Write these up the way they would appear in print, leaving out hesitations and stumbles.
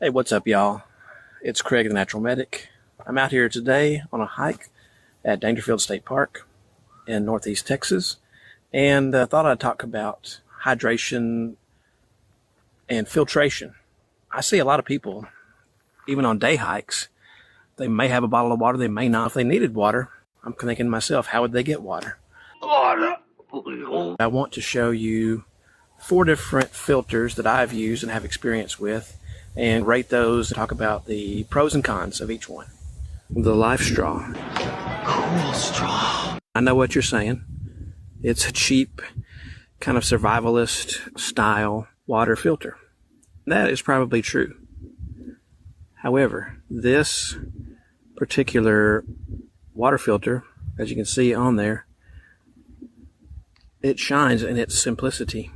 Hey, what's up, y'all? It's Craig, the Natural Medic. I'm out here today on a hike at Dangerfield State Park in Northeast Texas, and I thought I'd talk about hydration and filtration. I see a lot of people, even on day hikes, they may have a bottle of water, they may not. If they needed water, I'm thinking to myself, how would they get water? I want to show you 4 different filters that I've used and have experience with, and rate those and talk about the pros and cons of each one. The Life Straw. Cool straw. I know what you're saying. It's a cheap, kind of survivalist style water filter. That is probably true. However, this particular water filter, as you can see on there, it shines in its simplicity,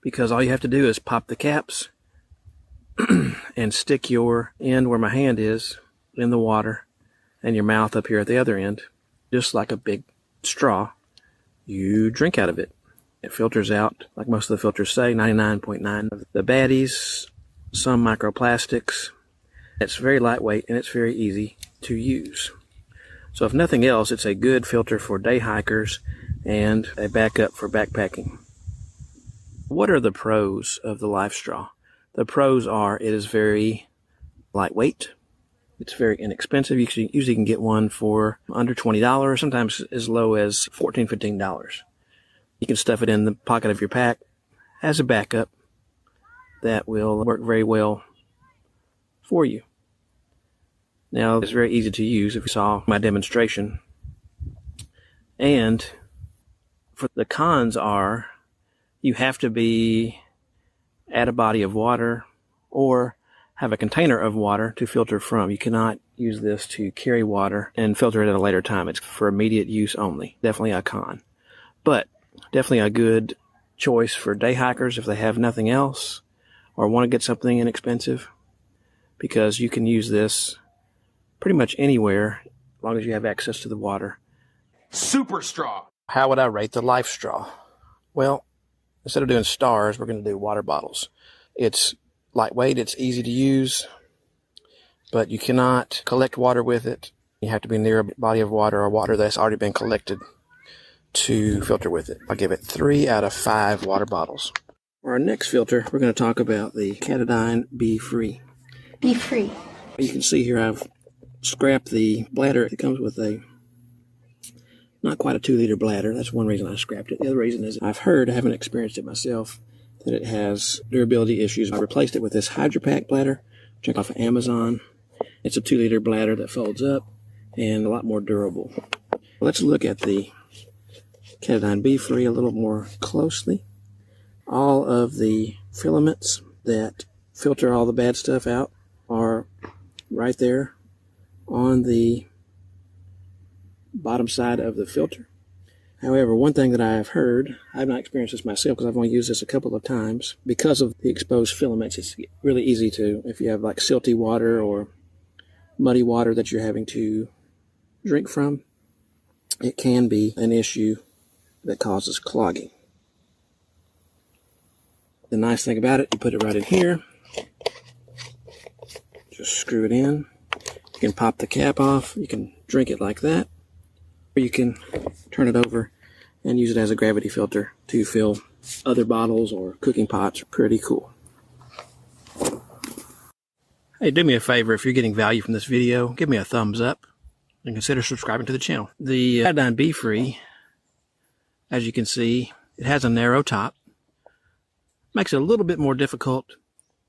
because all you have to do is pop the caps and stick your end where my hand is in the water and your mouth up here at the other end, just like a big straw. You drink out of it. It filters out, like most of the filters say, 99.9 of the baddies, some microplastics. It's very lightweight and it's very easy to use. So if nothing else, it's a good filter for day hikers and a backup for backpacking. What are the pros of the Life Straw? The pros are it is very lightweight. It's very inexpensive. You usually can get one for under $20, sometimes as low as $14, $15. You can stuff it in the pocket of your pack as a backup. That will work very well for you. Now, it's very easy to use if you saw my demonstration. And for the cons are, you have to be at a body of water or have a container of water to filter from. You cannot use this to carry water and filter it at a later time. It's for immediate use only. Definitely a con. But definitely a good choice for day hikers if they have nothing else or want to get something inexpensive, because you can use this pretty much anywhere as long as you have access to the water. Super straw. How would I rate the Life Straw? Well, instead of doing stars, we're going to do water bottles. It's lightweight, it's easy to use, but you cannot collect water with it. You have to be near a body of water or water that's already been collected to filter with it. I'll give it 3 out of 5 water bottles. For our next filter, we're going to talk about the Catadine Be Free. Be Free. You can see here I've scrapped the bladder. It comes with not quite a 2-liter bladder. That's one reason I scrapped it. The other reason is I've heard, I haven't experienced it myself, that it has durability issues. I replaced it with this HydroPack bladder, check off of Amazon. It's a 2-liter bladder that folds up and a lot more durable. Let's look at the Catadine Be Free a little more closely. All of the filaments that filter all the bad stuff out are right there on the bottom side of the filter. However, one thing that I've heard, I've not experienced this myself because I've only used this a couple of times, because of the exposed filaments, it's really easy to, if you have like silty water or muddy water that you're having to drink from, it can be an issue that causes clogging. The nice thing about it, you put it right in here, just screw it in. You can pop the cap off, you can drink it like that, or you can turn it over and use it as a gravity filter to fill other bottles or cooking pots. Pretty cool. Hey, do me a favor, if you're getting value from this video, give me a thumbs up and consider subscribing to the channel. The Catadine Be Free, as you can see, it has a narrow top. Makes it a little bit more difficult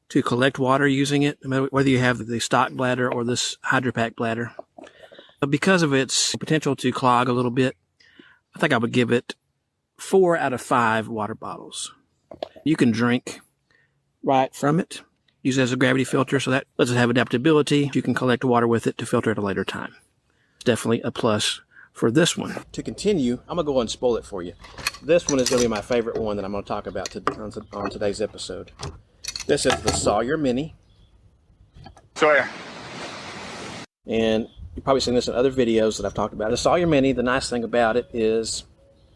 to collect water using it, whether you have the stock bladder or this HydroPack bladder. But because of its potential to clog a little bit, I think I would give it 4 out of 5 water bottles. You can drink right from it, use it as a gravity filter, so that lets it have adaptability. You can collect water with it to filter at a later time. It's definitely a plus for this one. To continue, I'm going to go and spoil it for you. This one is going to be my favorite one that I'm going to talk about on today's episode. This is the Sawyer Mini. Sawyer. And you've probably seen this in other videos that I've talked about. The Sawyer Mini, the nice thing about it is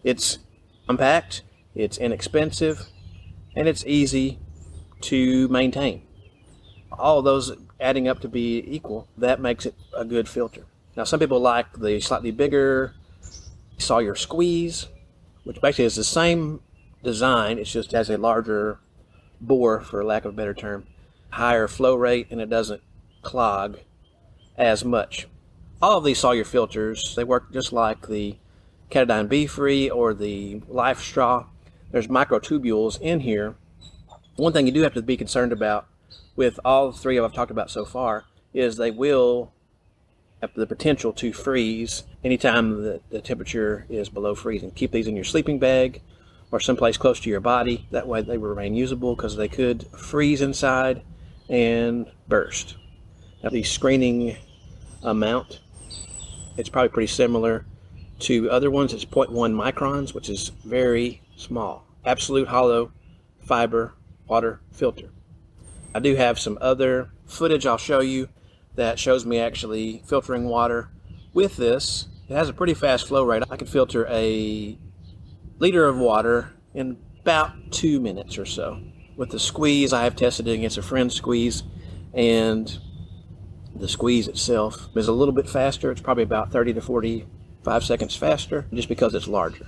it's compact, it's inexpensive, and it's easy to maintain. all of those adding up to be equal, that makes it a good filter. Now, some people like the slightly bigger Sawyer Squeeze, which basically is the same design, it just has a larger bore, for lack of a better term, higher flow rate, and it doesn't clog as much. All of these Sawyer filters, they work just like the Katadyn Be-Free or the Life Straw. There's microtubules in here. One thing you do have to be concerned about with all three I've talked about so far is they will have the potential to freeze anytime the temperature is below freezing. Keep these in your sleeping bag or someplace close to your body. That way they will remain usable, because they could freeze inside and burst. Now, the screening amount, it's probably pretty similar to other ones. It's 0.1 microns, which is very small. Absolute hollow fiber water filter. I do have some other footage I'll show you that shows me actually filtering water with this. It has a pretty fast flow rate. I can filter a liter of water in about 2 minutes or so. With the squeeze, I have tested it against a friend's squeeze, and the squeeze itself is a little bit faster. It's probably about 30 to 45 seconds faster, just because it's larger.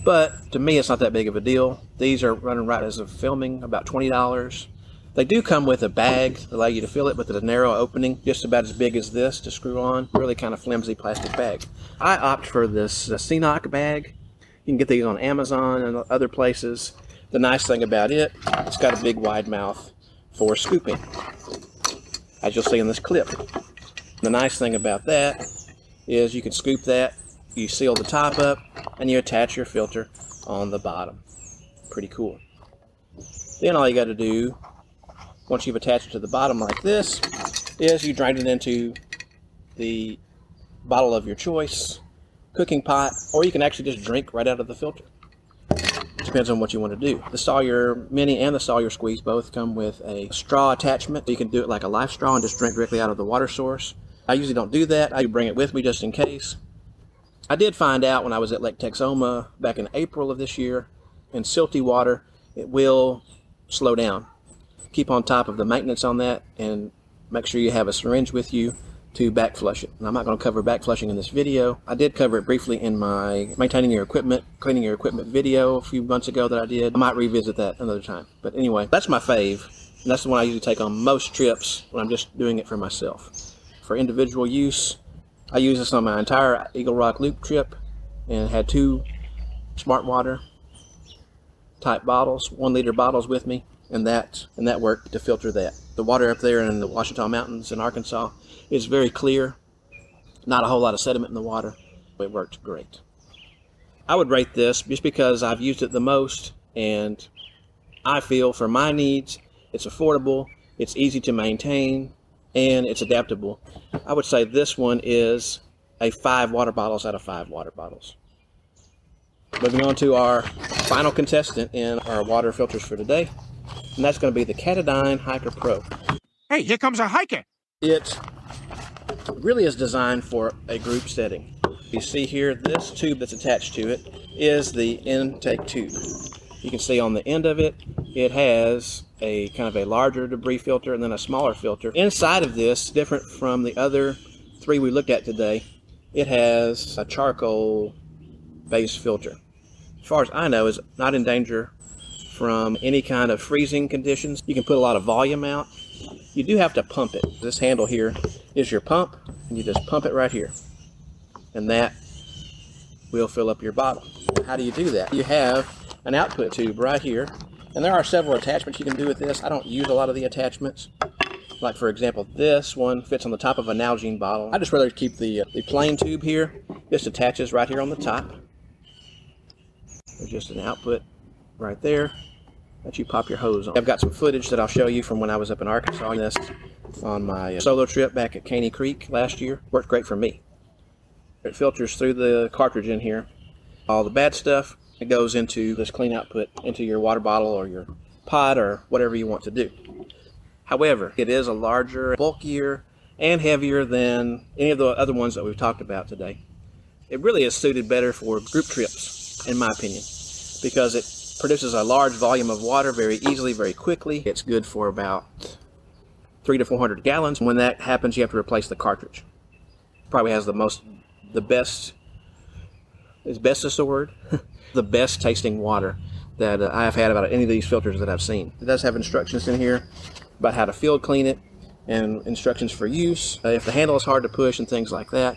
But to me, it's not that big of a deal. These are running right as of filming, about $20. They do come with a bag to allow you to fill it, but with a narrow opening, just about as big as this to screw on. Really kind of flimsy plastic bag. I opt for this Thenaturalmedic bag. You can get these on Amazon and other places. The nice thing about it, it's got a big wide mouth for scooping, as you'll see in this clip. The nice thing about that is you can scoop that, you seal the top up, and you attach your filter on the bottom. Pretty cool. Then all you got to do, once you've attached it to the bottom like this, is you drain it into the bottle of your choice, cooking pot, or you can actually just drink right out of the filter. Depends on what you want to do. The Sawyer Mini and the Sawyer Squeeze both come with a straw attachment. You can do it like a Life Straw and just drink directly out of the water source. I usually don't do that. I bring it with me just in case. I did find out when I was at Lake Texoma back in April of this year, in silty water, it will slow down. Keep on top of the maintenance on that, and make sure you have a syringe with you to back flush it. And I'm not going to cover back flushing in this video. I did cover it briefly in my maintaining your equipment, cleaning your equipment video a few months ago that I did. I might revisit that another time. But anyway, that's my fave, and that's the one I usually take on most trips when I'm just doing it for myself. For individual use, I use this on my entire Eagle Rock Loop trip, and had 2 Smart Water type bottles, 1 liter bottles with me, and that worked to filter that. The water up there in the Ouachita Mountains in Arkansas is very clear, not a whole lot of sediment in the water. It worked great. I would rate this just because I've used it the most, and I feel for my needs it's affordable, it's easy to maintain, and it's adaptable. I would say this one is a 5 water bottles out of 5 water bottles. Moving on to our final contestant in our water filters for today, and that's going to be the Katadyn Hiker Pro. Hey, here comes a hiker. It really is designed for a group setting. You see here, this tube that's attached to it is the intake tube. You can see on the end of it, it has a kind of a larger debris filter and then a smaller filter. Inside of this, different from the other 3 we looked at today, it has a charcoal base filter. As far as I know, is not in danger from any kind of freezing conditions. You can put a lot of volume out. You do have to pump it. This handle here is your pump, and you just pump it right here, and that will fill up your bottle. How do you do that? You have an output tube right here, and there are several attachments you can do with this. I don't use a lot of the attachments. Like, for example, this one fits on the top of a Nalgene bottle. I just rather keep the plain tube here. This attaches right here on the top. There's just an output right there that you pop your hose on. I've got some footage that I'll show you from when I was up in Arkansas this on my solo trip back at Caney Creek last year. Worked great for me. It filters through the cartridge in here. All the bad stuff, it goes into this clean output into your water bottle or your pot or whatever you want to do. However, it is a larger, bulkier, and heavier than any of the other ones that we've talked about today. It really is suited better for group trips, in my opinion, because it produces a large volume of water very easily, very quickly. It's good for about 300 to 400 gallons. When that happens, you have to replace the cartridge. Probably has the best, is bestest a word? The best tasting water that I have had about any of these filters that I've seen. It does have instructions in here about how to field clean it and instructions for use. If the handle is hard to push and things like that.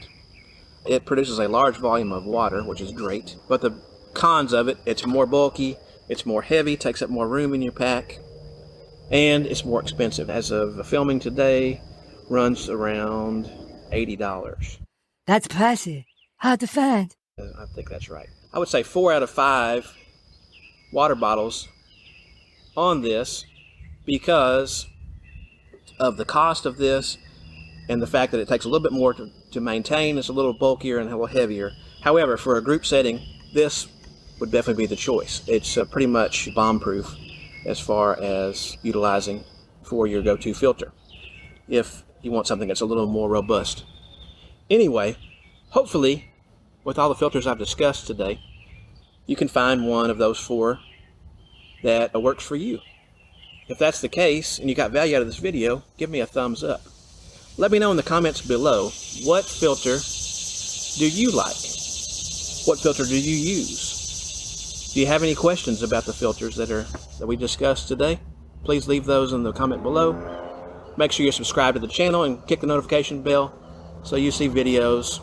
It produces a large volume of water, which is great. But the cons of it, it's more bulky, it's more heavy, takes up more room in your pack, and it's more expensive. As of filming today, runs around $80. That's pricey. Hard to find. I think that's right. I would say 4 out of 5 water bottles on this because of the cost of this and the fact that it takes a little bit more to maintain. It's a little bulkier and a little heavier. However, for a group setting, this would definitely be the choice. It's pretty much bomb-proof as far as utilizing for your go-to filter, if you want something that's a little more robust. Anyway, hopefully, with all the filters I've discussed today, you can find one of those 4 that works for you. If that's the case, and you got value out of this video, give me a thumbs up. Let me know in the comments below, what filter do you like? What filter do you use? Do you have any questions about the filters that we discussed today? Please leave those in the comment below. Make sure you're subscribed to the channel and click the notification bell so you see videos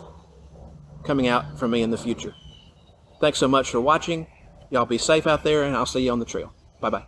coming out from me in the future. Thanks so much for watching. Y'all be safe out there, and I'll see you on the trail. Bye-bye.